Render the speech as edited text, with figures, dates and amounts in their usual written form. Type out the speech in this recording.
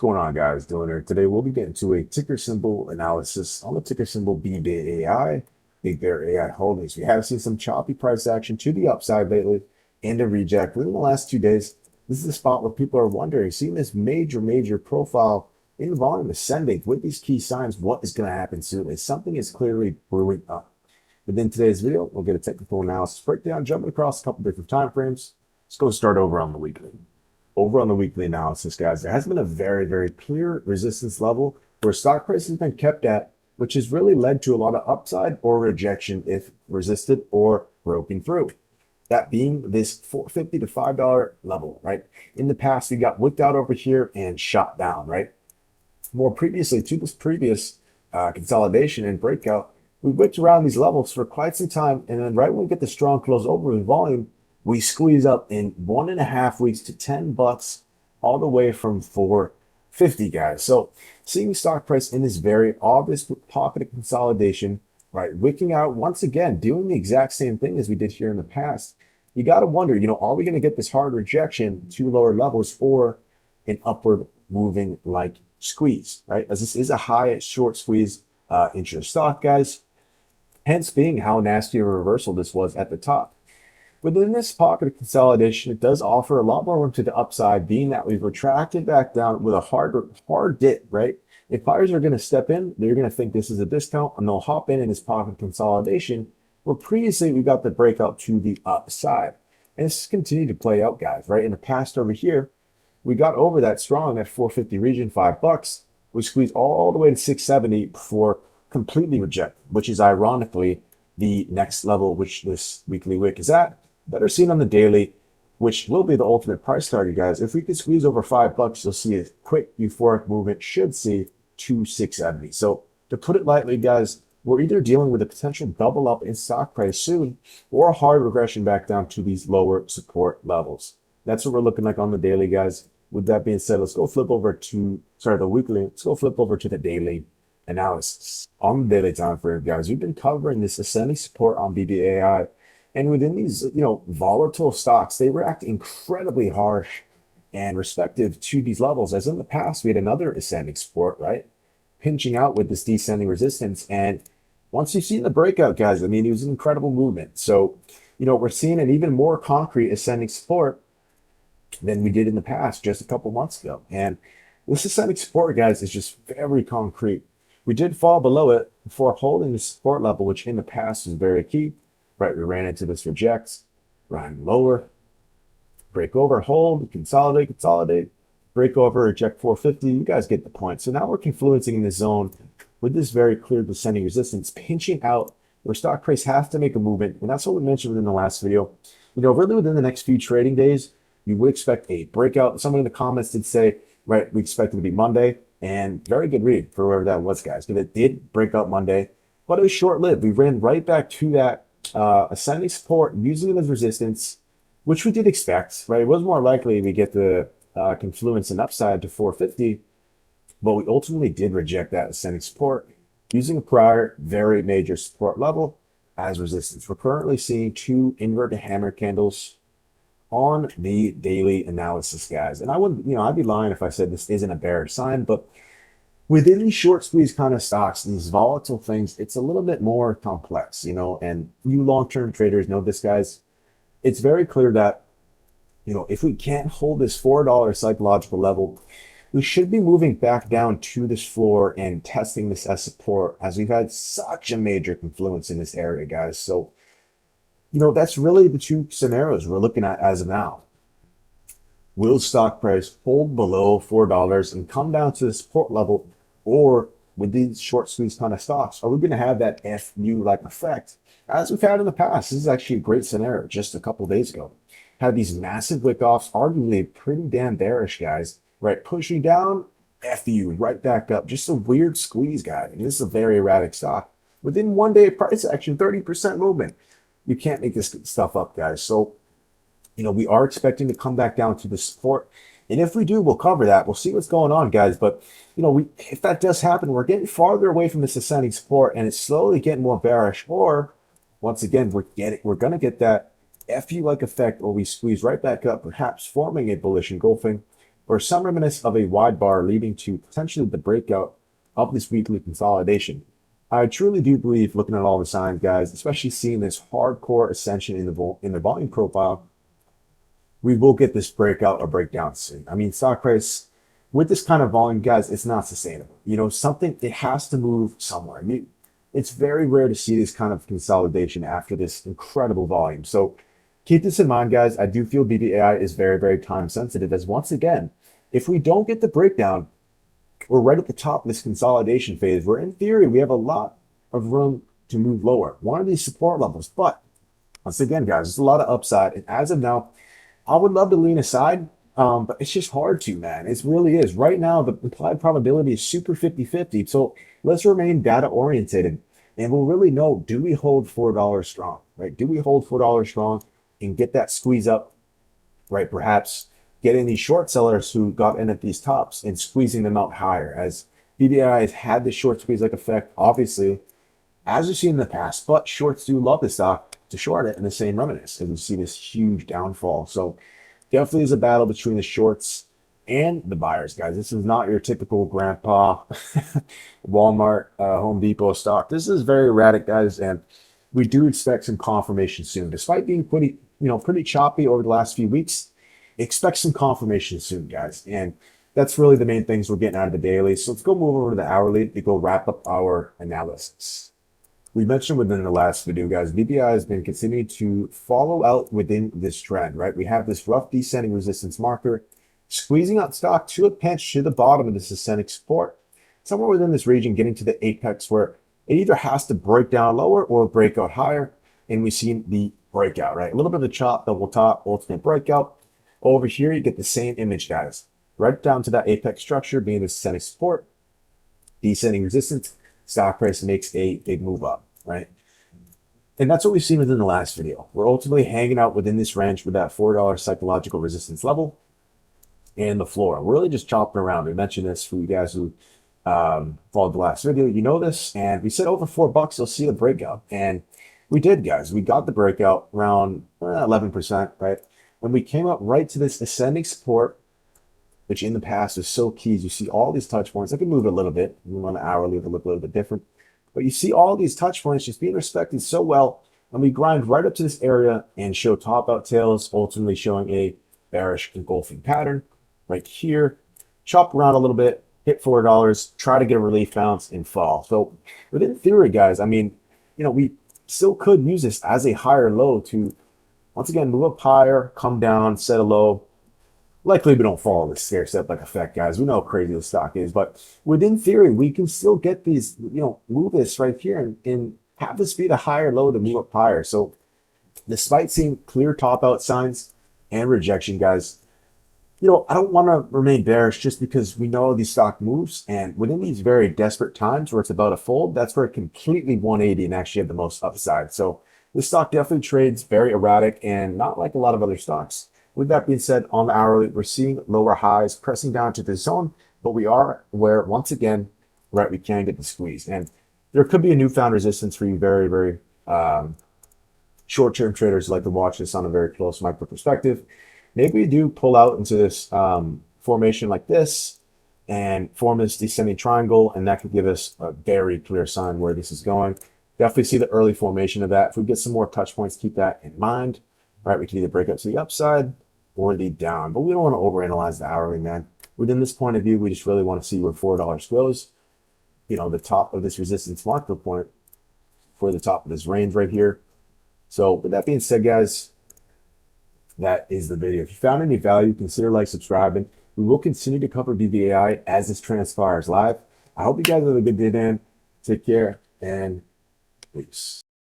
going on, guys? Doing here today, we'll be getting to a ticker symbol analysis on the ticker symbol BBAI, Big Bear AI Holdings. We have seen some choppy price action to the upside lately and a reject within the last 2 days. This is a spot where people are wondering, seeing this major profile in volume ascending with these key signs, what is going to happen soon? Is something is clearly brewing up. Within today's video, we'll get a technical analysis breakdown, jumping across a couple different time frames. Let's go start over on the weekly. Over on the weekly analysis, guys, there has been a very clear resistance level where stock price has been kept at, which has really led to a lot of upside or rejection if resisted or broken through. That being this $4.50 to $5 level, right? In the past, we got wicked out over here and shot down, right? More previously to this previous consolidation and breakout, we wicked around these levels for quite some time, and then right when we get the strong close over in volume, we squeeze up in 1.5 weeks to $10 all the way from 450, guys. So seeing stock price in this very obvious pocket of consolidation, right? Wicking out once again, doing the exact same thing as we did here in the past. You got to wonder, are we going to get this hard rejection to lower levels or an upward moving like squeeze, right? As this is a high short squeeze into stock, guys. Hence being how nasty a reversal this was at the top. Within this pocket of consolidation, it does offer a lot more room to the upside, being that we've retracted back down with a hard dip, right? If buyers are going to step in, they're going to think this is a discount, and they'll hop in this pocket of consolidation, where previously we got the breakout to the upside. And this has continued to play out, guys, right? In the past over here, we got over that strong at 450 region, $5. We squeezed all the way to 670 before completely reject, which is ironically the next level which this weekly wick is at. Better seen on the daily, which will be the ultimate price target, guys. If we could squeeze over $5, you'll see a quick euphoric movement, should see to 670. So to put it lightly, guys, we're either dealing with a potential double up in stock price soon or a hard regression back down to these lower support levels. That's what we're looking like on the daily, guys. With that being said, let's go flip over to, the weekly. Let's go flip over to the daily analysis. On the daily time frame, guys, we've been covering this ascending support on BBAI. And within these, volatile stocks, they react incredibly harsh and respective to these levels. As in the past, we had another ascending support, right? Pinching out with this descending resistance. And once you've seen the breakout, guys, it was an incredible movement. So, we're seeing an even more concrete ascending support than we did in the past just a couple months ago. And this ascending support, guys, is just very concrete. We did fall below it before holding the support level, which in the past is very key. Right, we ran into this rejects, ran lower, break over, hold, consolidate, break over, reject 450. You guys get the point. So now we're confluencing in this zone with this very clear descending resistance, pinching out where stock price has to make a movement. And that's what we mentioned within the last video. Really within the next few trading days, you would expect a breakout. Someone in the comments did say, right, we expect it to be Monday. And very good read for whoever that was, guys. Because it did break out Monday, but it was short-lived. We ran right back to that ascending support, using it as resistance, which we did expect, right? It was more likely we get the confluence and upside to 450, but we ultimately did reject that ascending support using a prior very major support level as resistance. We're currently seeing two inverted hammer candles on the daily analysis, guys. And I wouldn't, I'd be lying if I said this isn't a bearish sign, but within these short squeeze kind of stocks, these volatile things, it's a little bit more complex, and you long-term traders know this, guys. It's very clear that, if we can't hold this $4 psychological level, we should be moving back down to this floor and testing this as support, as we've had such a major confluence in this area, guys. So, that's really the two scenarios we're looking at as of now. Will stock price hold below $4 and come down to the support level? Or with these short squeeze kind of stocks, are we going to have that FU-like effect as we've had in the past? This is actually a great scenario just a couple of days ago. Had these massive wick offs, arguably pretty damn bearish, guys, right? Pushing down, FU, right back up. Just a weird squeeze, guy. And this is a very erratic stock. Within 1 day of price action, 30% movement. You can't make this stuff up, guys. So, we are expecting to come back down to the support. And if we do, we'll cover that. We'll see what's going on, guys. But, if that does happen, we're getting farther away from this ascending support, and it's slowly getting more bearish. Or, once again, we're going to get that FU-like effect where we squeeze right back up, perhaps forming a bullish engulfing or some remnants of a wide bar leading to potentially the breakout of this weekly consolidation. I truly do believe, looking at all the signs, guys, especially seeing this hardcore ascension in the volume profile, we will get this breakout or breakdown soon. I mean, stock price with this kind of volume, guys, it's not sustainable. You know, something, it has to move somewhere. It's very rare to see this kind of consolidation after this incredible volume. So keep this in mind, guys. I do feel BBAI is very, very time sensitive, as once again, if we don't get the breakdown, we're right at the top of this consolidation phase where in theory we have a lot of room to move lower, one of these support levels. But once again, guys, there's a lot of upside. And as of now, I would love to lean aside, but it's just hard to, man. It really is. Right now, the implied probability is super 50-50. So let's remain data oriented and we'll really know, do we hold $4 strong, right? Do we hold $4 strong and get that squeeze up, right? Perhaps getting these short sellers who got in at these tops and squeezing them out higher, as BBI has had this short squeeze like effect, obviously, as we've seen in the past, but shorts do love the stock to short it in the same remnants, as we see this huge downfall. So definitely is a battle between the shorts and the buyers, guys. This is not your typical grandpa Walmart, Home Depot stock. This is very erratic, guys, and we do expect some confirmation soon. Despite being pretty choppy over the last few weeks, expect some confirmation soon, guys. And that's really the main things we're getting out of the daily. So let's go move over to the hourly to go wrap up our analysis. We mentioned within the last video, guys, BBI has been continuing to follow out within this trend, right? We have this rough descending resistance marker, squeezing out stock to a pinch to the bottom of this ascending support, somewhere within this region, getting to the apex where it either has to break down lower or break out higher. And we've seen the breakout, right? A little bit of the chop, double top, ultimate breakout. Over here, you get the same image, guys. Right down to that apex structure being the ascending support, descending resistance, stock price makes a big move up, right? And that's what we've seen within the last video. We're ultimately hanging out within this range with that $4 psychological resistance level and the floor. We're really just chopping around. We mentioned this for you guys who followed the last video. You know this, and we said over $4, you'll see the breakout. And we did, guys. We got the breakout around 11%, right? When we came up right to this ascending support, which in the past is so key. You see all these touch points. I can move it a little bit. Move on the hourly, it'll look a little bit different. But you see all these touch points just being respected so well. And we grind right up to this area and show top out tails, ultimately showing a bearish engulfing pattern right here. Chop around a little bit, hit $4, try to get a relief bounce and fall. So within theory, guys, I mean, we still could use this as a higher low to, once again, move up higher, come down, set a low. Likely we don't follow the stair step like effect, guys. We know how crazy the stock is, but within theory, we can still get these, move this right here and have this be the higher low to move up higher. So despite seeing clear top out signs and rejection, guys, I don't want to remain bearish just because we know these stock moves. And within these very desperate times where it's about a fold, that's where it completely 180 and actually have the most upside. So this stock definitely trades very erratic and not like a lot of other stocks. With that being said, on the hourly, we're seeing lower highs pressing down to the zone, but we are where, once again, right, we can get the squeeze. And there could be a newfound resistance for you very, very short-term traders who like to watch this on a very close micro perspective. Maybe we do pull out into this formation like this and form this descending triangle, and that could give us a very clear sign where this is going. Definitely see the early formation of that. If we get some more touch points, keep that in mind. Right, we can either break up to the upside or the down, but we don't want to overanalyze the hourly, man. Within this point of view, we just really want to see where $4 goes. The top of this resistance marker point for the top of this range right here. So with that being said, guys, that is the video. If you found any value, consider subscribing. We will continue to cover BBAI as this transpires live. I hope you guys have a good day, man. Take care and peace.